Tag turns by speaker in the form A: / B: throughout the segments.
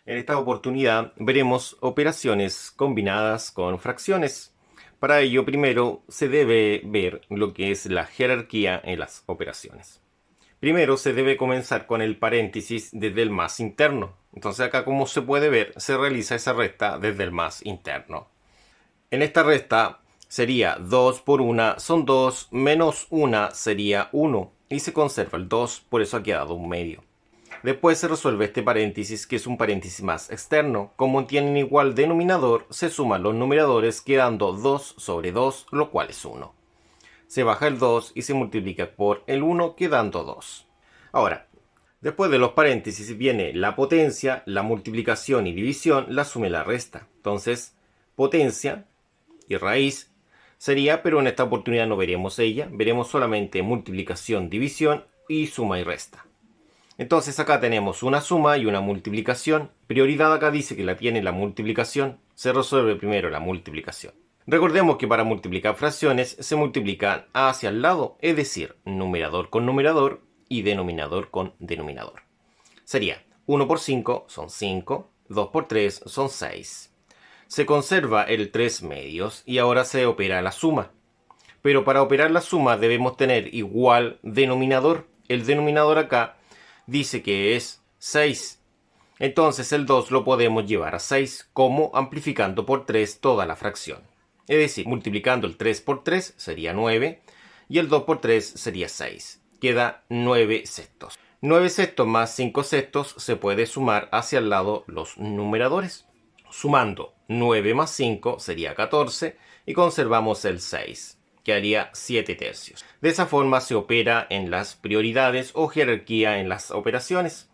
A: En esta oportunidad veremos operaciones combinadas con fracciones. Para ello, primero se debe ver lo que es la jerarquía en las operaciones. Primero se debe comenzar con el paréntesis desde el más interno. Entonces acá, como se puede ver, se realiza esa resta desde el más interno. En esta resta sería 2 por 1 son 2, menos 1 sería 1 y se conserva el 2, por eso ha quedado un medio. Después se resuelve este paréntesis, que es un paréntesis más externo. Como tienen igual denominador, se suman los numeradores quedando 2 sobre 2, lo cual es 1. Se baja el 2 y se multiplica por el 1 quedando 2. Ahora, después de los paréntesis viene la potencia, la multiplicación y división, la suma y la resta. Entonces, potencia y raíz sería, pero en esta oportunidad no veremos ella, veremos solamente multiplicación, división y suma y resta. Entonces acá tenemos una suma y una multiplicación. Prioridad acá dice que la tiene la multiplicación. Se resuelve primero la multiplicación. Recordemos que para multiplicar fracciones se multiplican hacia el lado, es decir, numerador con numerador y denominador con denominador. Sería 1 por 5 son 5, 2 por 3 son 6. Se conserva el 3 medios y ahora se opera la suma. Pero para operar la suma debemos tener igual denominador. El denominador acá dice que es 6. Entonces el 2 lo podemos llevar a 6 como amplificando por 3 toda la fracción. Es decir, multiplicando el 3 por 3 sería 9 y el 2 por 3 sería 6. Queda 9 sextos. 9 sextos más 5 sextos se puede sumar hacia el lado los numeradores. Sumando 9 más 5 sería 14 y conservamos el 6, que haría 7 tercios. De esa forma se opera en las prioridades o jerarquía en las operaciones.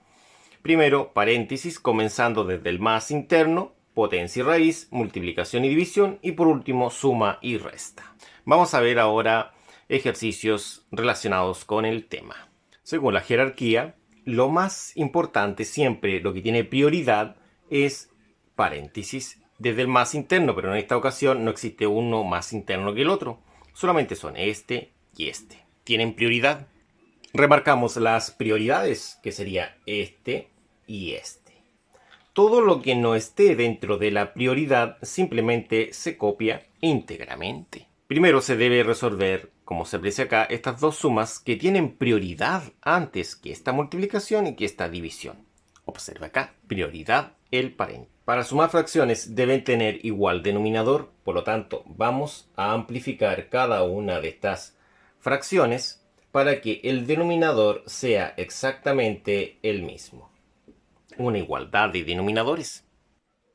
A: Primero, paréntesis, comenzando desde el más interno, potencia y raíz, multiplicación y división, y por último, suma y resta. Vamos a ver ahora ejercicios relacionados con el tema. Según la jerarquía, lo más importante siempre, lo que tiene prioridad, es paréntesis desde el más interno, pero en esta ocasión no existe uno más interno que el otro. Solamente son este y este. Tienen prioridad. Remarcamos las prioridades, que sería este y este. Todo lo que no esté dentro de la prioridad simplemente se copia íntegramente. Primero se debe resolver, como se aprecia acá, estas dos sumas que tienen prioridad antes que esta multiplicación y que esta división. Observa acá, prioridad el paréntesis. Para sumar fracciones deben tener igual denominador, por lo tanto vamos a amplificar cada una de estas fracciones para que el denominador sea exactamente el mismo. Una igualdad de denominadores.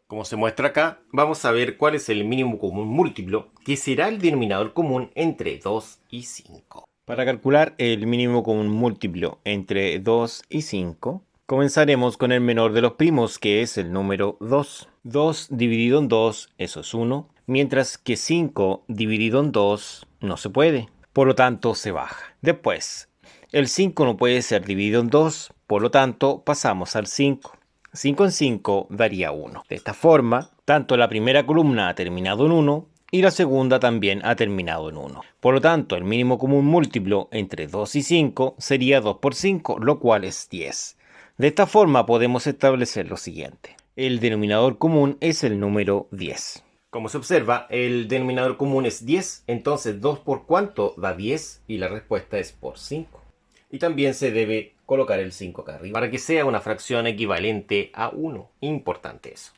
A: Como se muestra acá, vamos a ver cuál es el mínimo común múltiplo, que será el denominador común entre 2 y 5.
B: Para calcular el mínimo común múltiplo entre 2 y 5, comenzaremos con el menor de los primos, que es el número 2. 2 dividido en 2, eso es 1, mientras que 5 dividido en 2 no se puede, por lo tanto se baja. Después, el 5 no puede ser dividido en 2, por lo tanto pasamos al 5. 5 en 5 daría 1. De esta forma, tanto la primera columna ha terminado en 1 y la segunda también ha terminado en 1. Por lo tanto, el mínimo común múltiplo entre 2 y 5 sería 2 por 5, lo cual es 10. De esta forma podemos establecer lo siguiente. El denominador común es el número 10.
A: Como se observa, el denominador común es 10, entonces 2 por cuánto da 10 y la respuesta es por 5. Y también se debe colocar el 5 acá arriba para que sea una fracción equivalente a 1. Importante eso.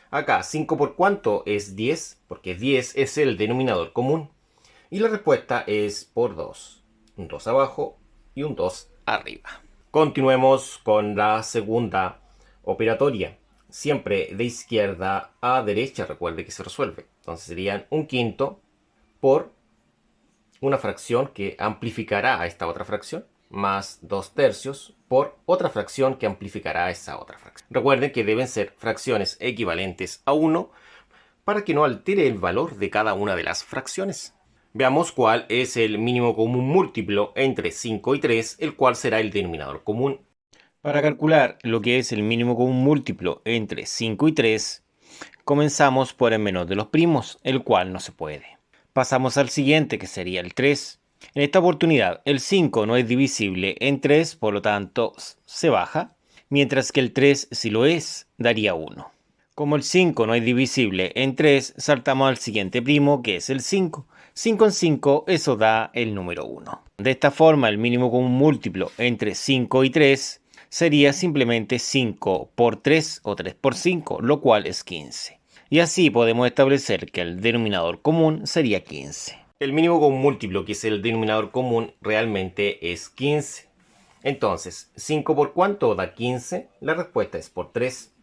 A: Acá, 5 por cuánto es 10, porque 10 es el denominador común. Y la respuesta es por 2. Un 2 abajo y un 2 arriba. Continuemos con la segunda operatoria. Siempre de izquierda a derecha, recuerde que se resuelve. Entonces serían un quinto por una fracción que amplificará a esta otra fracción, más 2 tercios por otra fracción que amplificará a esa otra fracción. Recuerden que deben ser fracciones equivalentes a 1 para que no altere el valor de cada una de las fracciones. Veamos cuál es el mínimo común múltiplo entre 5 y 3, el cual será el denominador común.
B: Para calcular lo que es el mínimo común múltiplo entre 5 y 3, comenzamos por el menor de los primos, el cual no se puede. Pasamos al siguiente, que sería el 3. En esta oportunidad, el 5 no es divisible en 3, por lo tanto se baja. mientras que el 3 si lo es, daría 1. Como el 5 no es divisible en 3, saltamos al siguiente primo, que es el 5. 5 en 5, eso da el número 1. De esta forma, el mínimo común múltiplo entre 5 y 3 sería simplemente 5 por 3 o 3 por 5, lo cual es 15. Y así podemos establecer que el denominador común sería 15.
A: El mínimo común múltiplo, que es el denominador común, realmente es 15. Entonces, ¿5 por cuánto da 15? La respuesta es por 3.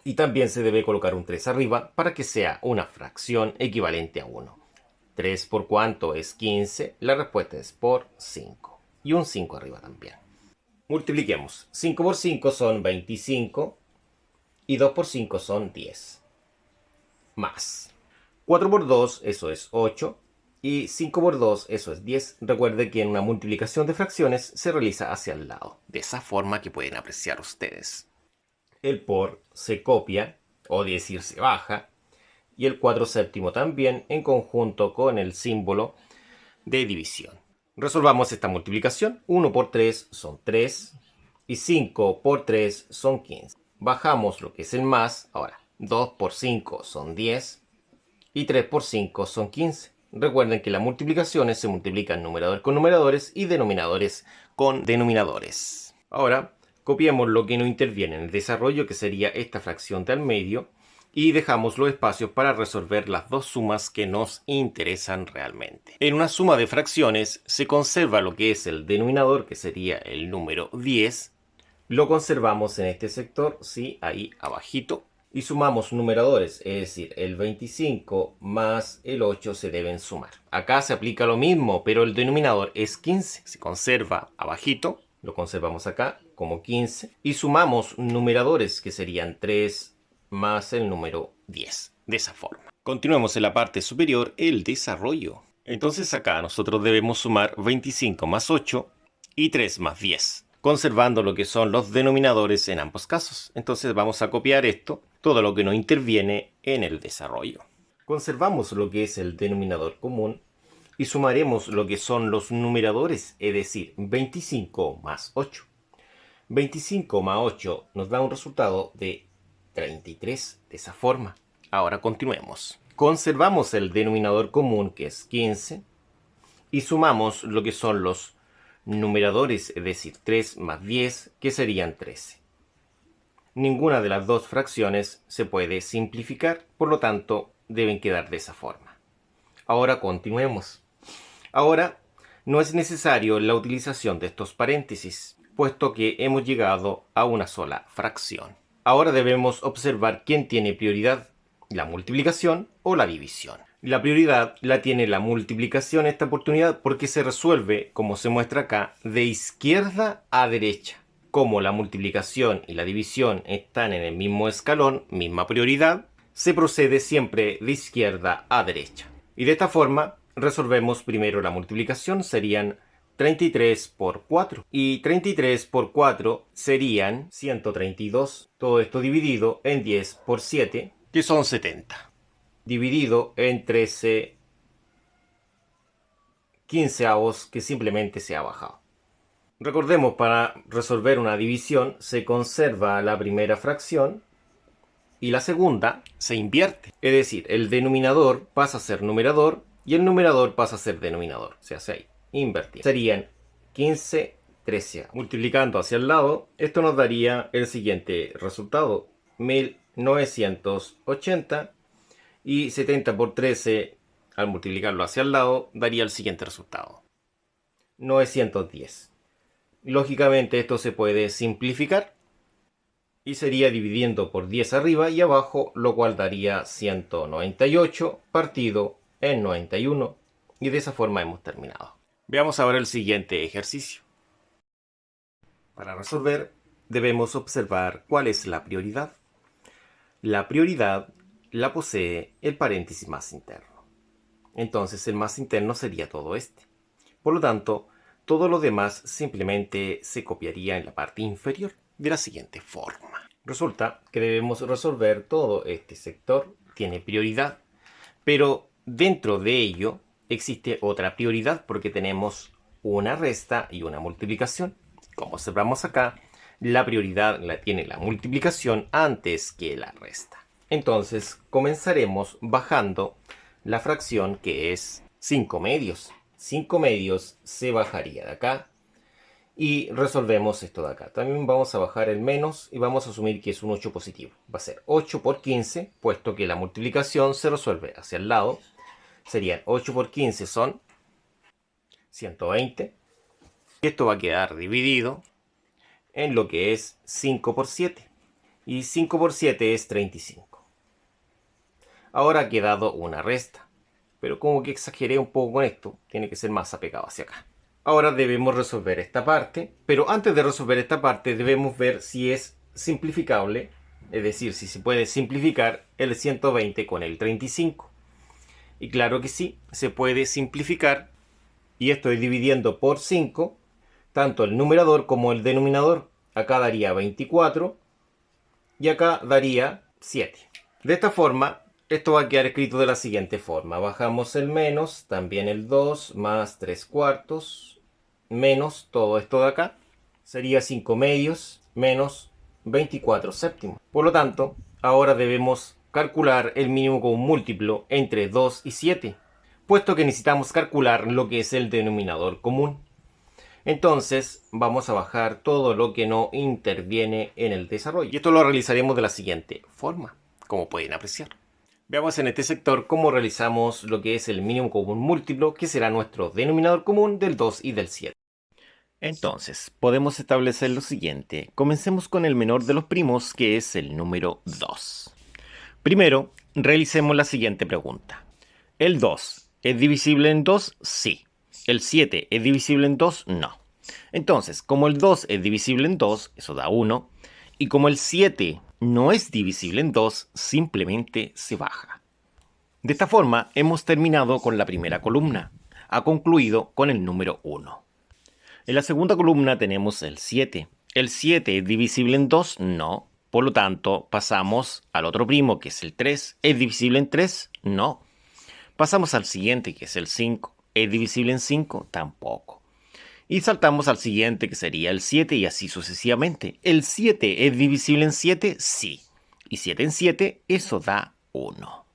A: Y también se debe colocar un 3 arriba para que sea una fracción equivalente a 1. 3 por cuánto es 15, la respuesta es por 5. Y un 5 arriba también. Multipliquemos. 5 por 5 son 25 y 2 por 5 son 10. Más 4 por 2, eso es 8. Y 5 por 2, eso es 10. Recuerde que en una multiplicación de fracciones se realiza hacia el lado, de esa forma que pueden apreciar ustedes. El por se copia, o decir se baja, y el 4/7 también en conjunto con el símbolo de división. Resolvamos esta multiplicación. 1 por 3 son 3 y 5 por 3 son 15. Bajamos lo que es el más. Ahora, 2 por 5 son 10 y 3 por 5 son 15. Recuerden que las multiplicaciones se multiplican numeradores con numeradores y denominadores con denominadores. Ahora, copiemos lo que no interviene en el desarrollo, que sería esta fracción de al medio, y dejamos los espacios para resolver las dos sumas que nos interesan realmente. En una suma de fracciones se conserva lo que es el denominador, que sería el número 10. Lo conservamos en este sector, sí, ahí abajito. Y sumamos numeradores, es decir, el 25 más el 8 se deben sumar. Acá se aplica lo mismo, pero el denominador es 15. Se conserva abajito, lo conservamos acá como 15. Y sumamos numeradores, que serían 3 más el número 10. De esa forma. Continuemos en la parte superior, el desarrollo. Entonces acá nosotros debemos sumar 25 más 8 y 3 más 10. Conservando lo que son los denominadores en ambos casos. Entonces vamos a copiar esto, todo lo que no interviene en el desarrollo. Conservamos lo que es el denominador común y sumaremos lo que son los numeradores, es decir, 25 más 8. 25 más 8 nos da un resultado de 33, de esa forma. Ahora continuemos. Conservamos el denominador común, que es 15, y sumamos lo que son los numeradores, es decir, 3 más 10, que serían 13. Ninguna de las dos fracciones se puede simplificar, por lo tanto, deben quedar de esa forma. Ahora continuemos. Ahora, no es necesario la utilización de estos paréntesis, puesto que hemos llegado a una sola fracción. Ahora debemos observar quién tiene prioridad, la multiplicación o la división. La prioridad la tiene la multiplicación esta oportunidad porque se resuelve, como se muestra acá, de izquierda a derecha. Como la multiplicación y la división están en el mismo escalón, misma prioridad, se procede siempre de izquierda a derecha. Y de esta forma resolvemos primero la multiplicación, serían 33 por 4. Y 33 por 4 serían 132. Todo esto dividido en 10 por 7, que son 70. Dividido en 13 quinceavos, que simplemente se ha bajado. Recordemos, para resolver una división se conserva la primera fracción y la segunda se invierte. Es decir, el denominador pasa a ser numerador y el numerador pasa a ser denominador. Se hace ahí, invertir. Serían 15 13. Multiplicando hacia el lado, esto nos daría el siguiente resultado. 1980 y 70 por 13, al multiplicarlo hacia el lado, daría el siguiente resultado. 910. Lógicamente esto se puede simplificar y sería dividiendo por 10 arriba y abajo, lo cual daría 198 partido en 91, y de esa forma hemos terminado. Veamos ahora el siguiente ejercicio. Para resolver debemos observar cuál es la prioridad. La prioridad la posee el paréntesis más interno. Entonces el más interno sería todo este. Por lo tanto, todo lo demás simplemente se copiaría en la parte inferior de la siguiente forma. Resulta que debemos resolver todo este sector, tiene prioridad, pero dentro de ello existe otra prioridad porque tenemos una resta y una multiplicación. Como observamos acá, la prioridad la tiene la multiplicación antes que la resta. Entonces comenzaremos bajando la fracción que es 5 medios. 5 medios se bajaría de acá y resolvemos esto de acá. También vamos a bajar el menos y vamos a asumir que es un 8 positivo. Va a ser 8 por 15, puesto que la multiplicación se resuelve hacia el lado. Serían 8 por 15 son 120. Y esto va a quedar dividido en lo que es 5 por 7. Y 5 por 7 es 35. Ahora ha quedado una resta. Pero como que exageré un poco con esto, tiene que ser más apegado hacia acá. Ahora debemos resolver esta parte, pero antes de resolver esta parte debemos ver si es simplificable, es decir, si se puede simplificar el 120 con el 35. Y claro que sí, se puede simplificar, y estoy dividiendo por 5, tanto el numerador como el denominador. Acá daría 24 y acá daría 7. De esta forma, esto va a quedar escrito de la siguiente forma. Bajamos el menos, también el 2, más 3 cuartos, menos todo esto de acá. Sería 5 medios, menos 24 séptimos. Por lo tanto, ahora debemos calcular el mínimo común múltiplo entre 2 y 7, puesto que necesitamos calcular lo que es el denominador común. Entonces, vamos a bajar todo lo que no interviene en el desarrollo. Y esto lo realizaremos de la siguiente forma, como pueden apreciar. Veamos en este sector cómo realizamos lo que es el mínimo común múltiplo, que será nuestro denominador común del 2 y del 7.
B: Entonces, podemos establecer lo siguiente. Comencemos con el menor de los primos, que es el número 2. Primero, realicemos la siguiente pregunta. ¿El 2 es divisible en 2? Sí. ¿El 7 es divisible en 2? No. Entonces, como el 2 es divisible en 2, eso da 1. Y como el 7 no es divisible en 2, simplemente se baja. De esta forma, hemos terminado con la primera columna. Ha concluido con el número 1. En la segunda columna tenemos el 7. ¿El 7 es divisible en 2? No. Por lo tanto, pasamos al otro primo, que es el 3. ¿Es divisible en 3? No. Pasamos al siguiente, que es el 5. ¿Es divisible en 5? Tampoco. Y saltamos al siguiente, que sería el 7, y así sucesivamente. ¿El 7 es divisible en 7? Sí. Y 7 en 7, eso da 1.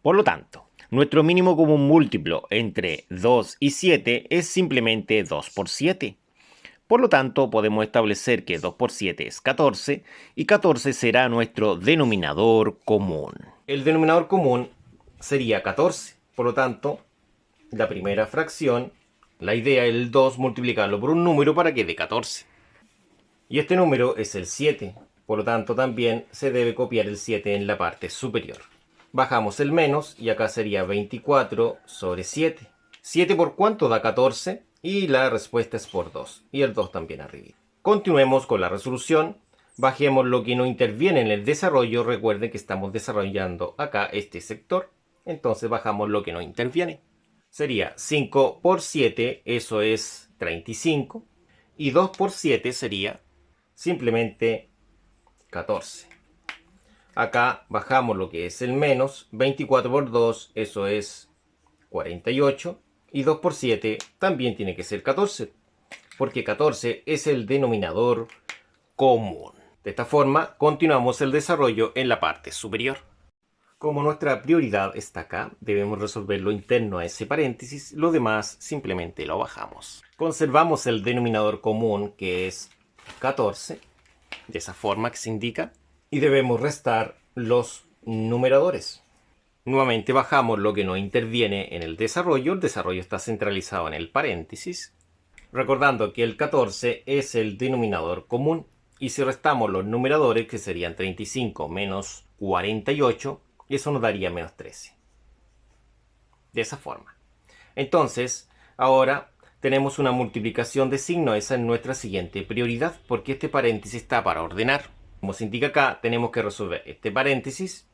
B: Por lo tanto, nuestro mínimo común múltiplo entre 2 y 7 es simplemente 2 por 7. Por lo tanto, podemos establecer que 2 por 7 es 14, y 14 será nuestro denominador común.
A: El denominador común sería 14. Por lo tanto, la primera fracción, la idea es el 2 multiplicarlo por un número para que dé 14. Y este número es el 7. Por lo tanto, también se debe copiar el 7 en la parte superior. Bajamos el menos y acá sería 24 sobre 7. 7 por cuánto da 14 y la respuesta es por 2. Y el 2 también arriba. Continuemos con la resolución. Bajemos lo que no interviene en el desarrollo. Recuerden que estamos desarrollando acá este sector. Entonces bajamos lo que no interviene. Sería 5 por 7, eso es 35. Y 2 por 7 sería simplemente 14. Acá bajamos lo que es el menos. 24 por 2, eso es 48. Y 2 por 7 también tiene que ser 14. Porque 14 es el denominador común. De esta forma, continuamos el desarrollo en la parte superior. Como nuestra prioridad está acá, debemos resolver lo interno a ese paréntesis, lo demás simplemente lo bajamos. Conservamos el denominador común, que es 14, de esa forma que se indica, y debemos restar los numeradores. Nuevamente bajamos lo que no interviene en el desarrollo está centralizado en el paréntesis, recordando que el 14 es el denominador común, y si restamos los numeradores, que serían 35 menos 48, eso nos daría menos 13. De esa forma. Entonces, ahora tenemos una multiplicación de signo. Esa es nuestra siguiente prioridad, porque este paréntesis está para ordenar. Como se indica acá, tenemos que resolver este paréntesis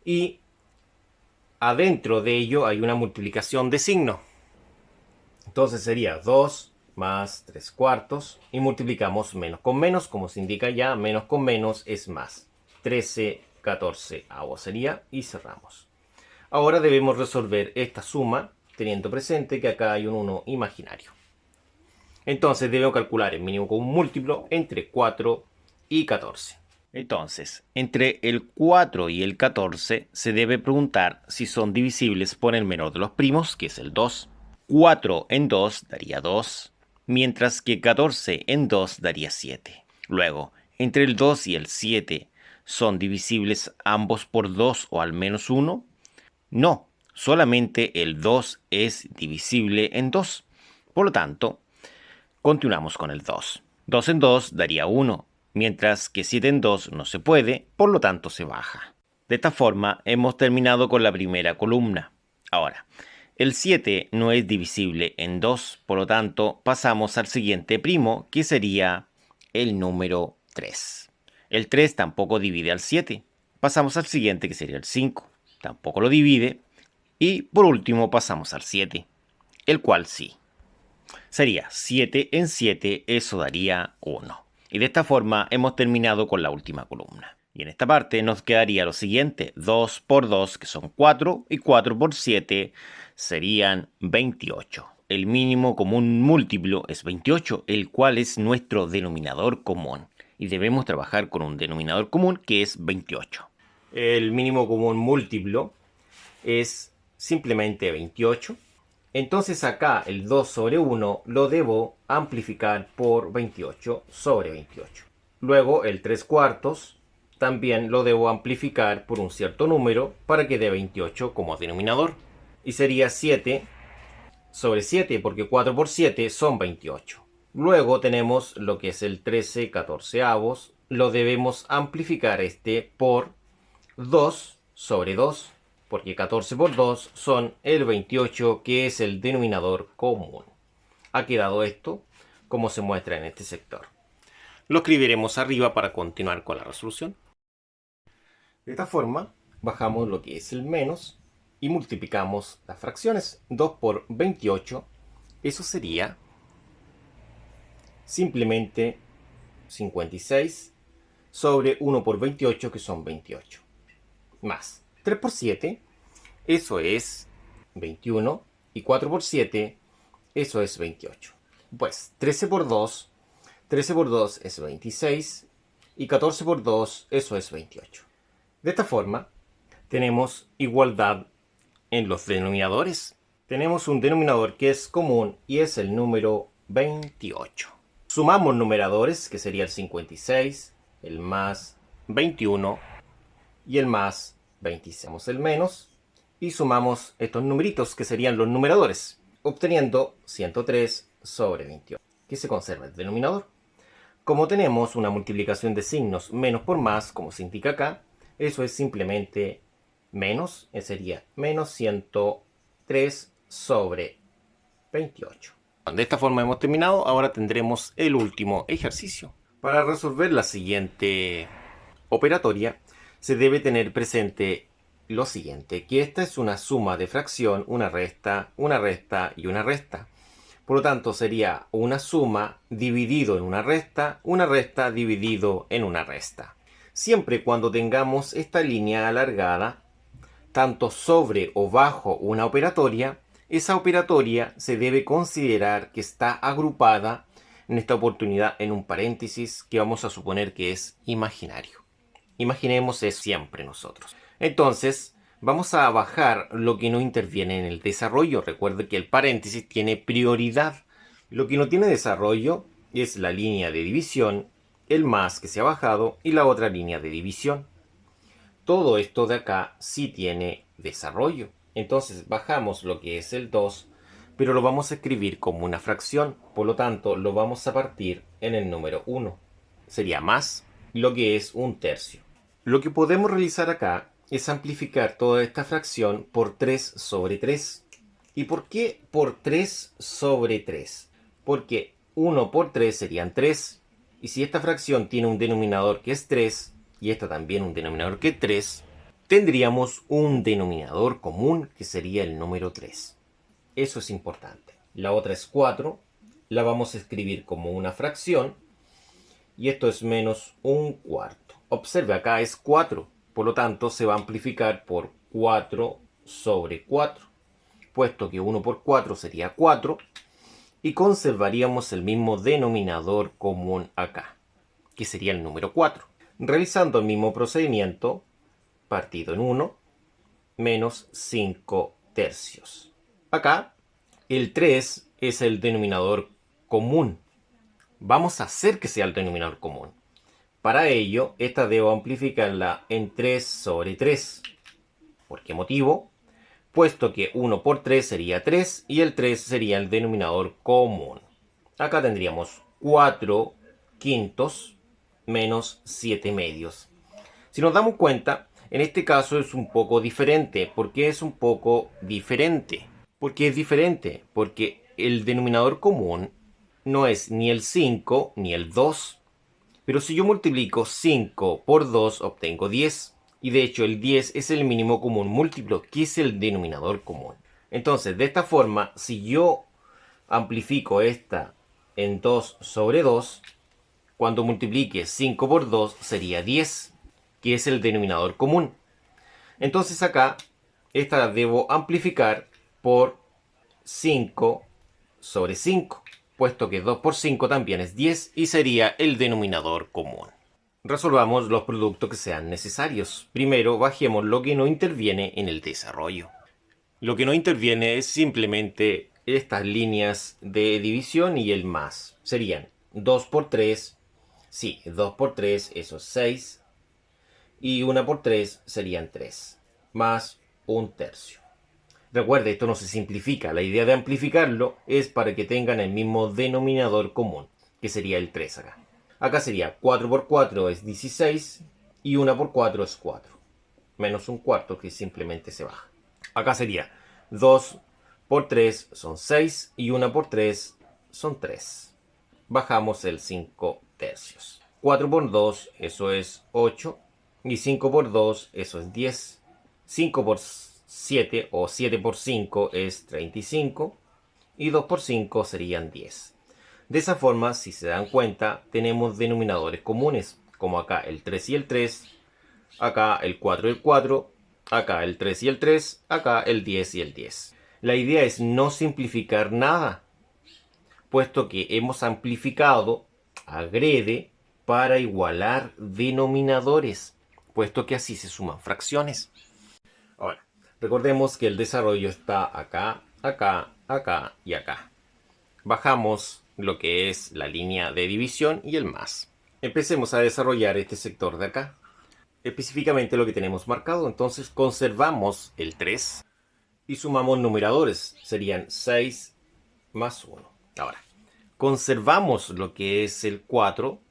A: y adentro de ello hay una multiplicación de signo. Entonces sería 2 más 3 cuartos y multiplicamos menos con menos, como se indica ya, menos con menos es más. 13 14 sería y cerramos. Ahora debemos resolver esta suma teniendo presente que acá hay un 1 imaginario. Entonces debemos calcular el mínimo común múltiplo entre 4 y 14.
B: Entonces, entre el 4 y el 14 se debe preguntar si son divisibles por el menor de los primos, que es el 2. 4 en 2 daría 2, mientras que 14 en 2 daría 7. Luego, entre el 2 y el 7, ¿son divisibles ambos por 2 o al menos 1? No, solamente el 2 es divisible en 2. Por lo tanto, continuamos con el 2. 2 en 2 daría 1, mientras que 7 en 2 no se puede, por lo tanto se baja. De esta forma hemos terminado con la primera columna. Ahora, el 7 no es divisible en 2, por lo tanto pasamos al siguiente primo, que sería el número 3. El 3 tampoco divide al 7. Pasamos al siguiente, que sería el 5. Tampoco lo divide. Y por último pasamos al 7, el cual sí. Sería 7 en 7, eso daría 1. Y de esta forma hemos terminado con la última columna. Y en esta parte nos quedaría lo siguiente: 2 por 2, que son 4, y 4 por 7 serían 28. El mínimo común múltiplo es 28, el cual es nuestro denominador común. Y debemos trabajar con un denominador común que es 28.
A: El mínimo común múltiplo es simplemente 28. Entonces acá el 2 sobre 1 lo debo amplificar por 28 sobre 28. Luego el 3 cuartos también lo debo amplificar por un cierto número para que dé 28 como denominador. Y sería 7 sobre 7 porque 4 por 7 son 28. Luego tenemos lo que es el 13 catorceavos. Lo debemos amplificar por 2 sobre 2. Porque 14 por 2 son el 28, que es el denominador común. Ha quedado esto como se muestra en este sector. Lo escribiremos arriba para continuar con la resolución. De esta forma, bajamos lo que es el menos y multiplicamos las fracciones. 2 por 28, eso sería simplemente 56 sobre 1 por 28, que son 28. Más 3 por 7, eso es 21. Y 4 por 7, eso es 28. Pues 13 por 2 es 26. Y 14 por 2, eso es 28. De esta forma, tenemos igualdad en los denominadores. Tenemos un denominador que es común y es el número 28. Sumamos numeradores, que sería el 56, el más 21 y el más 26. Hacemos el menos y sumamos estos numeritos, que serían los numeradores, obteniendo 103 sobre 28, que se conserva el denominador. Como tenemos una multiplicación de signos menos por más, como se indica acá, eso es simplemente menos, sería menos 103 sobre 28. De esta forma hemos terminado. Ahora tendremos el último ejercicio. Para resolver la siguiente operatoria, se debe tener presente lo siguiente, que esta es una suma de fracción, una resta y una resta. Por lo tanto, sería una suma dividido en una resta dividido en una resta. Siempre cuando tengamos esta línea alargada, tanto sobre o bajo una operatoria, esa operatoria se debe considerar que está agrupada, en esta oportunidad, en un paréntesis que vamos a suponer que es imaginario. Imaginemos es siempre nosotros. Entonces, vamos a bajar lo que no interviene en el desarrollo. Recuerde que el paréntesis tiene prioridad. Lo que no tiene desarrollo es la línea de división, el más que se ha bajado y la otra línea de división. Todo esto de acá sí tiene desarrollo. Entonces bajamos lo que es el 2, pero lo vamos a escribir como una fracción. Por lo tanto, lo vamos a partir en el número 1. Sería más lo que es un tercio. Lo que podemos realizar acá es amplificar toda esta fracción por 3 sobre 3. ¿Y por qué por 3 sobre 3? Porque 1 por 3 serían 3. Y si esta fracción tiene un denominador que es 3, y esta también un denominador que es 3, tendríamos un denominador común que sería el número 3. Eso es importante. La otra es 4. La vamos a escribir como una fracción. Y esto es menos un cuarto. Observe, acá es 4. Por lo tanto, se va a amplificar por 4 sobre 4. Puesto que 1 por 4 sería 4. y conservaríamos el mismo denominador común acá, que sería el número 4. Realizando el mismo procedimiento, partido en 1 menos 5 tercios. Acá, el 3 es el denominador común. Vamos a hacer que sea el denominador común. Para ello, esta debo amplificarla en 3 sobre 3. ¿Por qué motivo? Puesto que 1 por 3 sería 3 y el 3 sería el denominador común. Acá tendríamos 4 quintos menos 7 medios. Si nos damos cuenta, en este caso es un poco diferente. ¿Por qué es un poco diferente? ¿Por qué es diferente? Porque el denominador común no es ni el 5 ni el 2. Pero si yo multiplico 5 por 2 obtengo 10. Y de hecho el 10 es el mínimo común múltiplo, que es el denominador común. Entonces, de esta forma, si yo amplifico esta en 2 sobre 2, cuando multiplique 5 por 2 sería 10, que es el denominador común. Entonces acá, esta la debo amplificar por 5 sobre 5, puesto que 2 por 5 también es 10 y sería el denominador común. Resolvamos los productos que sean necesarios. Primero, bajemos lo que no interviene en el desarrollo. Lo que no interviene es simplemente estas líneas de división y el más. Serían 2 por 3, sí, 2 por 3, eso es 6. Y 1 por 3 serían 3, más un tercio. Recuerde, esto no se simplifica. La idea de amplificarlo es para que tengan el mismo denominador común, que sería el 3 acá. Acá sería 4 por 4 es 16 y 1 por 4 es 4. Menos un cuarto que simplemente se baja. Acá sería 2 por 3 son 6 y 1 por 3 son 3. Bajamos el 5 tercios. 4 por 2 eso es 8 y 5 por 2 eso es 10. 5 por 7 o 7 por 5 es 35 y 2 por 5 serían 10. De esa forma, si se dan cuenta, tenemos denominadores comunes, como acá el 3 y el 3, acá el 4 y el 4, acá el 3 y el 3, acá el 10 y el 10. La idea es no simplificar nada, puesto que hemos amplificado, agrede, para igualar denominadores, puesto que así se suman fracciones. Ahora, recordemos que el desarrollo está acá, acá, acá y acá. Bajamos lo que es la línea de división y el más. Empecemos a desarrollar este sector de acá. Específicamente lo que tenemos marcado. Entonces conservamos el 3 y sumamos numeradores. Serían 6 más 1. Ahora, conservamos lo que es el 4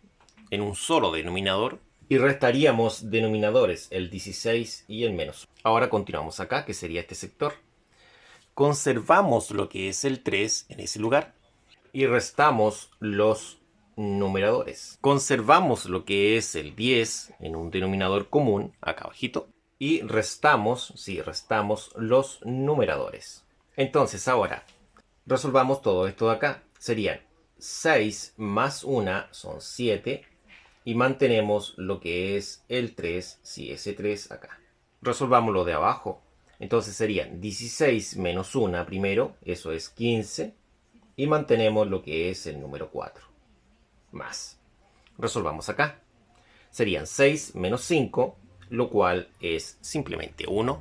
A: en un solo denominador y restaríamos denominadores, el 16 y el menos. Ahora continuamos acá, que sería este sector. Conservamos lo que es el 3 en ese lugar y restamos los numeradores. Conservamos lo que es el 10 en un denominador común, acá abajito, y restamos los numeradores. Entonces ahora, resolvamos todo esto de acá. Serían 6 más 1 son 7 y mantenemos lo que es el 3, sí, ese 3 acá. Resolvamos lo de abajo. Entonces serían 16 menos 1 primero, eso es 15. Y mantenemos lo que es el número 4. Más. Resolvamos acá. Serían 6 menos 5, lo cual es simplemente 1.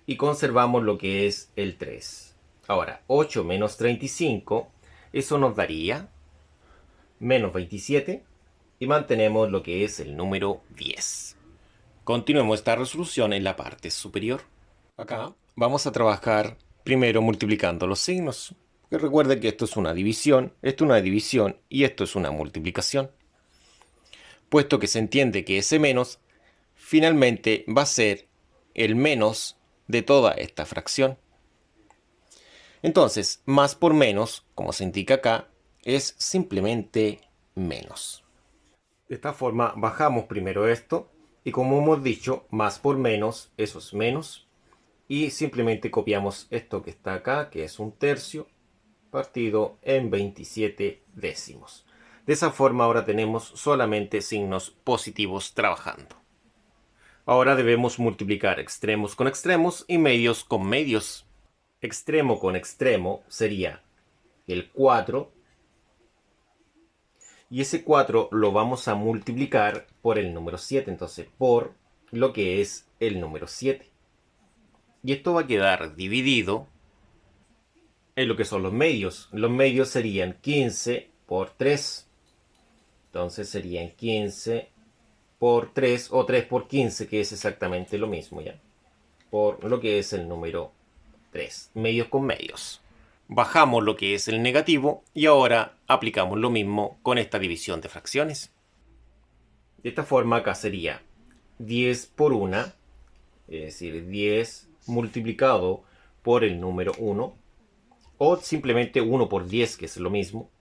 A: Y conservamos lo que es el 3. Ahora, 8 menos 35, eso nos daría menos 27. Y mantenemos lo que es el número 10. Continuemos esta resolución en la parte superior. Acá vamos a trabajar primero multiplicando los signos. Recuerda que esto es una división, esto es una división y esto es una multiplicación. Puesto que se entiende que ese menos finalmente va a ser el menos de toda esta fracción. Entonces, más por menos, como se indica acá, es simplemente menos. De esta forma bajamos primero esto y como hemos dicho, más por menos, eso es menos. Y simplemente copiamos esto que está acá, que es un tercio, partido en 27 décimos. De esa forma ahora tenemos solamente signos positivos trabajando. Ahora debemos multiplicar extremos con extremos y medios con medios. Extremo con extremo sería el 4. Y ese 4 lo vamos a multiplicar por el número 7. Entonces, por lo que es el número 7. Y esto va a quedar dividido en lo que son los medios. Los medios serían 15 por 3. Entonces serían 15 por 3 o 3 por 15, que es exactamente lo mismo ya. Por lo que es el número 3. Medios con medios. Bajamos lo que es el negativo y ahora aplicamos lo mismo con esta división de fracciones. De esta forma acá sería 10 por 1, es decir, 10 multiplicado por el número 1, o simplemente 1 por 10, que es lo mismo.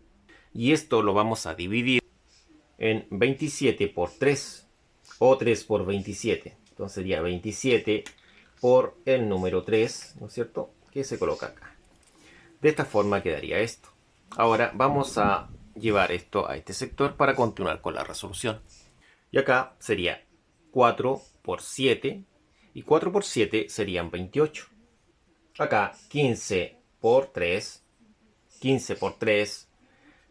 A: Y esto lo vamos a dividir en 27 por 3, o 3 por 27. Entonces sería 27 por el número 3, ¿no es cierto?, que se coloca acá. De esta forma quedaría esto. Ahora vamos a llevar esto a este sector para continuar con la resolución. Y acá sería 4 por 7, y 4 por 7 serían 28. Acá 15 por 3, 15 por 3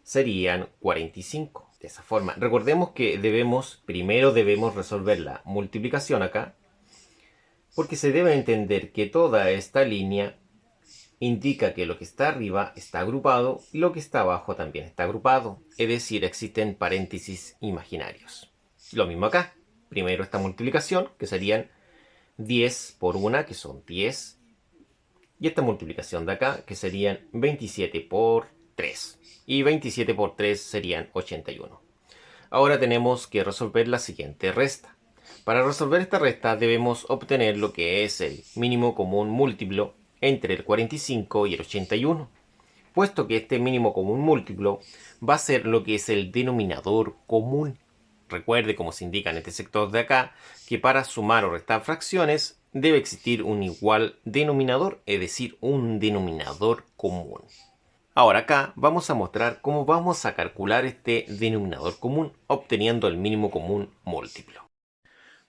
A: serían 45. De esa forma, recordemos que primero debemos resolver la multiplicación acá, porque se debe entender que toda esta línea indica que lo que está arriba está agrupado y lo que está abajo también está agrupado, es decir, existen paréntesis imaginarios. Lo mismo acá, primero esta multiplicación, que serían 10 por 1, que son 10, y esta multiplicación de acá, que serían 27 por 3. Y 27 por 3 serían 81. Ahora tenemos que resolver la siguiente resta. Para resolver esta resta debemos obtener lo que es el mínimo común múltiplo entre el 45 y el 81. Puesto que este mínimo común múltiplo va a ser lo que es el denominador común. Recuerde, como se indica en este sector de acá, que para sumar o restar fracciones debe existir un igual denominador, es decir, un denominador común. Ahora acá vamos a mostrar cómo vamos a calcular este denominador común obteniendo el mínimo común múltiplo.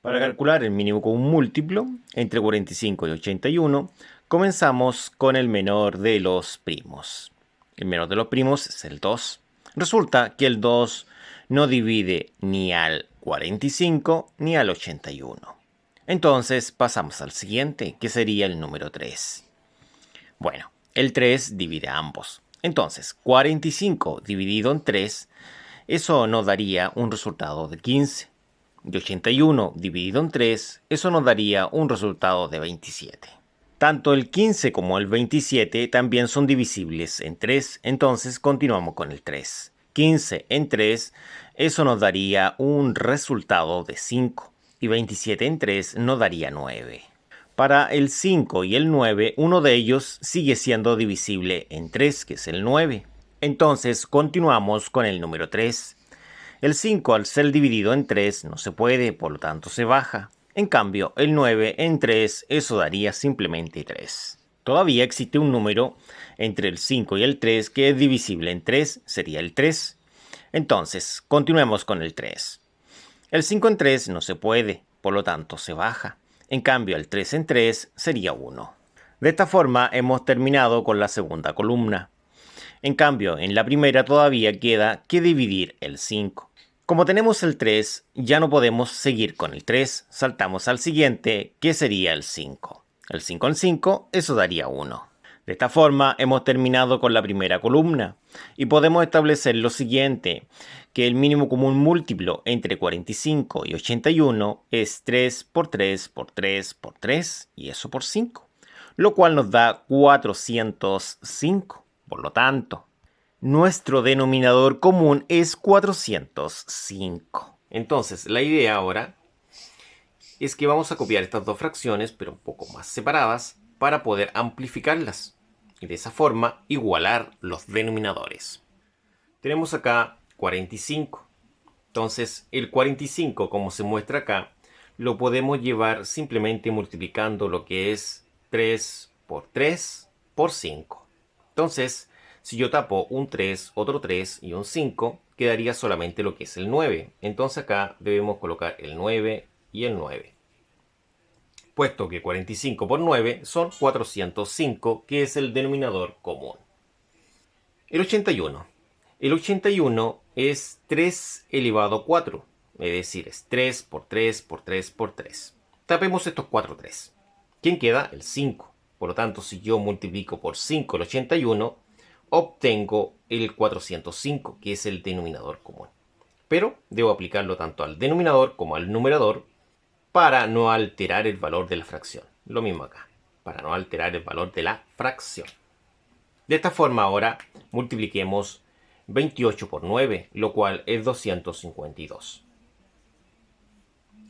B: Para calcular el mínimo común múltiplo entre 45 y 81, comenzamos con el menor de los primos. El menor de los primos es el 2. Resulta que el 2 no divide ni al 45 ni al 81. Entonces pasamos al siguiente, que sería el número 3. Bueno, el 3 divide a ambos. Entonces, 45 dividido en 3, eso nos daría un resultado de 15. Y 81 dividido en 3, eso nos daría un resultado de 27. Tanto el 15 como el 27 también son divisibles en 3, entonces continuamos con el 3. 15 en 3, eso nos daría un resultado de 5. Y 27 en 3 nos daría 9. Para el 5 y el 9, uno de ellos sigue siendo divisible en 3, que es el 9. Entonces continuamos con el número 3. El 5 al ser dividido en 3 no se puede, por lo tanto se baja. En cambio, el 9 en 3, eso daría simplemente 3. Todavía existe un número entre el 5 y el 3 que es divisible en 3, sería el 3. Entonces, continuemos con el 3. El 5 en 3 no se puede, por lo tanto se baja. En cambio, el 3 en 3 sería 1. De esta forma hemos terminado con la segunda columna. En cambio, en la primera todavía queda que dividir el 5. Como tenemos el 3, ya no podemos seguir con el 3. Saltamos al siguiente, que sería el 5. El 5 en 5, eso daría 1. De esta forma hemos terminado con la primera columna y podemos establecer lo siguiente, que el mínimo común múltiplo entre 45 y 81 es 3 por 3 por 3 por 3 y eso por 5, lo cual nos da 405. Por lo tanto, nuestro denominador común es 405.
A: Entonces, la idea ahora es que vamos a copiar estas dos fracciones, pero un poco más separadas, para poder amplificarlas y de esa forma igualar los denominadores. Tenemos acá 45. Entonces, el 45, como se muestra acá, lo podemos llevar simplemente multiplicando lo que es 3 por 3 por 5. Entonces, si yo tapo un 3, otro 3 y un 5, quedaría solamente lo que es el 9. Entonces acá debemos colocar el 9 y el 9. Puesto que 45 por 9 son 405, que es el denominador común. El 81. El 81 es 3 elevado a 4. Es decir, es 3 por 3 por 3 por 3. Tapemos estos 4 3. ¿Quién queda? El 5. Por lo tanto, si yo multiplico por 5 el 81, obtengo el 405, que es el denominador común. Pero debo aplicarlo tanto al denominador como al numerador para no alterar el valor de la fracción. Lo mismo acá, para no alterar el valor de la fracción. De esta forma ahora multipliquemos 28 por 9, lo cual es 252.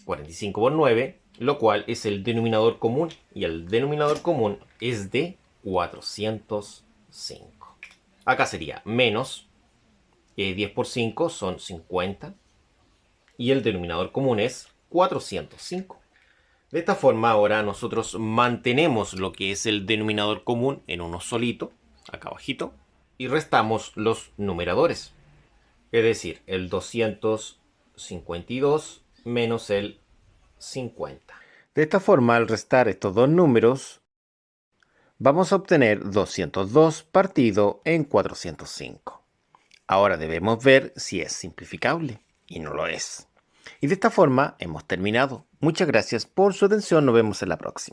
A: 45 por 9, lo cual es el denominador común, y el denominador común es de 405. Acá sería menos 10 por 5 son 50, y el denominador común es 405. De esta forma ahora nosotros mantenemos lo que es el denominador común en uno solito, acá abajito, y restamos los numeradores. Es decir, el 252 menos el 50.
B: De esta forma, al restar estos dos números, vamos a obtener 202 partido en 405. Ahora debemos ver si es simplificable, y no lo es. Y de esta forma hemos terminado. Muchas gracias por su atención, nos vemos en la próxima.